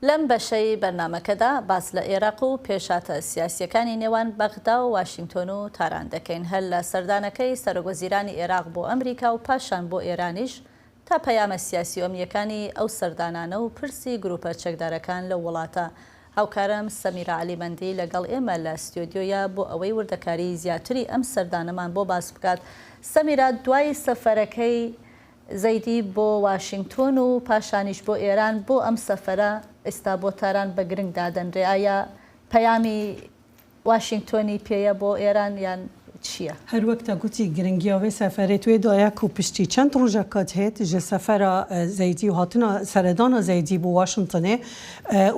لەم بەشەی بەرنامەکەدا باس لە عێراق و پێشاتە سیاسیەکانی نێوان بەغدا و واشنگتۆن و تاران دەکەین هەر لە سەردانەکەی سەرۆکوەزیرانی عێراق بۆ ئەمریکا و پاشان بۆ ئێرانیش تا پەیامە سیاسی ئەمنیەکانی ئەو سەردانانە و پرسی گروپە چەکدارەکان لە وڵاتە. هاوکارم سەمیرە عەلیمەندی لەگەڵ ئێمە لە ستودیۆیە بۆ ئەوەی وردەکاری زیاتری ئەم سەردانەمان بۆ باس بکات. سەمیرە، دوای سەفەرەکەی زەیدی بۆ واشنگتۆن و پاشانیش بۆ ئێران بۆ ئەم سەفەرە ئێستا بۆ تاران بە گرنگ دادەنرێ، ئایا پەیامی واشنگتۆنی پێیە بۆ ئێران یان چییە؟ هەر وەکتا گوتی گرنگیاوی سەفەرێت توێ دایەک و پشتی چەند ڕۆژەکات هێت ژە سەفەرە زەیدی و هاتنە سەردانە زەیدی بۆ واشنگتۆنێ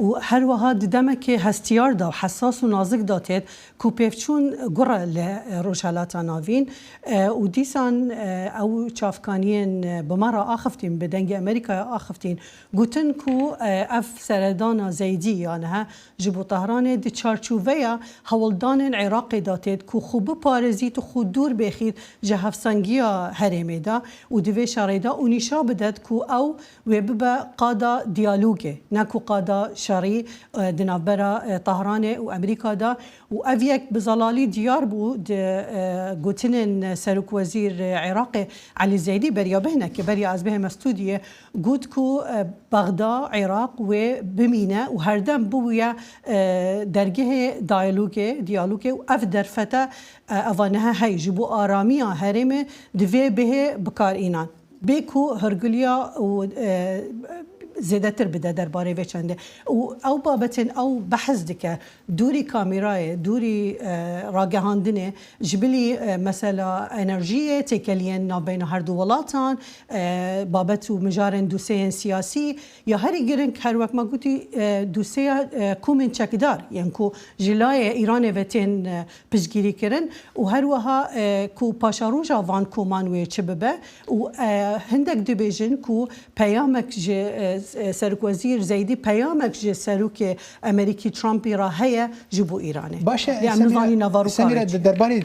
و هەروەها ددەمێکی هەستیاردا و حەساس و نازک داتێت کو پێفچوون گوڕە لە ڕۆژهەلاتە ناوین و دیسان ئەو چافکانیên بمەرە ئاخفتین بە دەنگی ئەمریکای ئاخفتین گوتن کو ئەف سەردانە زەیدی یانەها ji بۆ تەهرانê di çarçûveya hewldanên Iraqê datêt ku xwe biparêzît û xwe dûr bêxît ji hevsengiya herêmê de û di vê şerê de û nîşa bidet ku ew wê bibe qada diyalogê ne ku qada şerî di navbera Tehranê û Emerîka de û ev yek bi zelalî diyar bû di gotinên Serokvezîr Iraqê Elî Zeydî beriya bêhnekê beriya ez bihême stûdiyê got ku Bexda Iraq wê bimîne û herdem bûye dergehê diyalogê û ev derfete evanehe hey ji bo aramiya herêmê divê bihê bikarînan bê ku hırgiliya û زێدەتر bide derbarê vê çendê û ew babetên ew behez dike dûrî kamerayê dûrî ragehandinê ji bilî mesela enerjiyê têkeliyên navbeyna her du welatan babet û mijarên dûseyên siyasî ya herî giring her wek me gotî dûseya komên çekdar yên ku ji layê Îranê ve tên piştgirî kirin û her wiha ku paşaroja van koman wê çi bibe û hindek dibêjin ku peyamek ji سەرۆکوەزیر زەیدی پەیامێک ji serokê Emerîkî Trumpî re heye ji bo Îranê. Baş e Semîra derbarê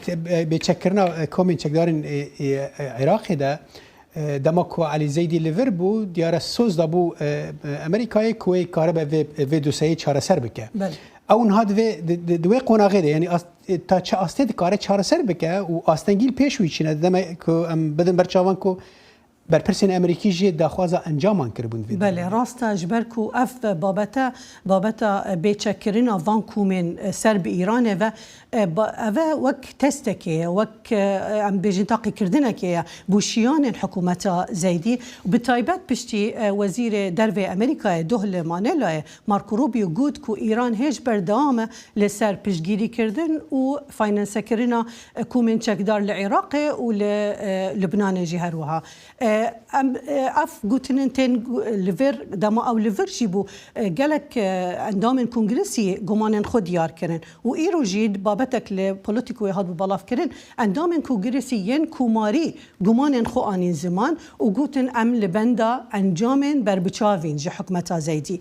bêçekkirina komên çekdarên Iraqê de dema ku Elî Zeydî li vir bû diyara soz da bû Emerîkayê ku wê karibe vê doseyê çareser bike. Ew niha di wê qonaxê de yanî ta çi astê dikare çareser bike û astengîl pêş wî çîne demek ku em bidin berçavan ku berpirsên Emerîkî jê daxwaza encaman kiribûn. Belê rast e ji ber ku ev babeta bêçekkirina van komên ser bi Îranê ve ev e wek testekê ye wek em bêjin taqîkirdinekê ye bû şiyanên hikûmeta Zeydî bi taybet piştî wezîrê dervê Emerîkayê Dohle Manelayê Marco Rubio got ku Îran hêj berdewam e li ser piştgirîkirdin û finansekirina komên çekdar li Iraqê û li Lubnanê jî her wiha. Ev gotinin tên li vir dema ew li vir jî bû gelek endamên kongresî gumanên xwe diyar kirin û îro jî babetek li polîtîkoyê hat bi belavkirin endamên kongresî yên komarî gumanên xwe anîn ziman û gotin em li benda encamên berbiçavîn ji hikûmeta Zeydî.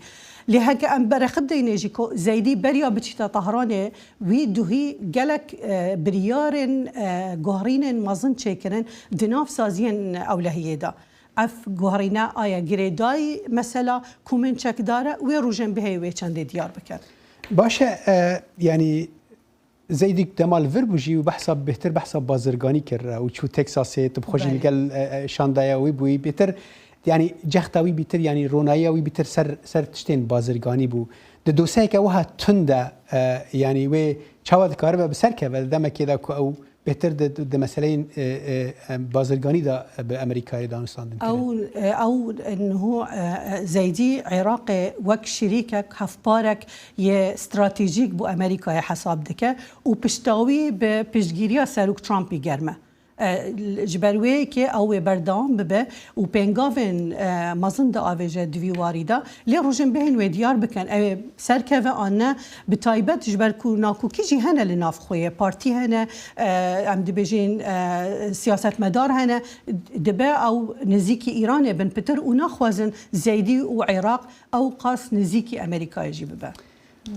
Lê heke em berexib deyne jî ku Zeydî beriya biçîta Tehranê wî duhî gelek biryarên guherînên mezin çêkirin di nav saziyên ewlehiyê de. Ev guherîne aya girêdayî mesela komên çekdar e wê rojên bihê wê çendê diyar bikin. Baş e yanî Zeydî dema li vir bû jî û behsa bêhtir behsa bazirganî kir û çû Teksasê tu bixwe jî gel şandaya wî bûyî bêhtir yani cexta wî bîtir yani ronaya wî bîtir ser tiştên bazirganî bû. Di doseyeke wiha tund de yani wê çawa dikaribe bi ser keve demekê de ku ew bêhtir di meseleyên bazirganî de bi Emerîkayê danûstandin. Ew Zeydî Iraqê wek şerîkek hevparek yê stratejîk bû Emerîkayê hesab dike û piştawî bi piştgiriya Serok Trumpî germe. ji ber wê yekê ew wê berdewam bibe û pengavên mezin de avêje di vî warî de lê rojên bihên wê diyar bikin ew ê serkeve an ne bi taybet ji ber ku nakokî jî hene li nav xwe ye partî hene em dibêjin siyasetmedar hene dibe ew nizîkî Îranê bin pitir û naxwazin Zeydî û Iraq ew qas nizîkî Emerîkayê jî bibe.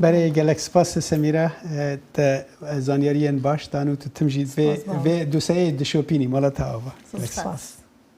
Berê gelek spas Semîra te zaniyariyên baş dan û tu tim jî vê doseyê dişopînî mala te ava.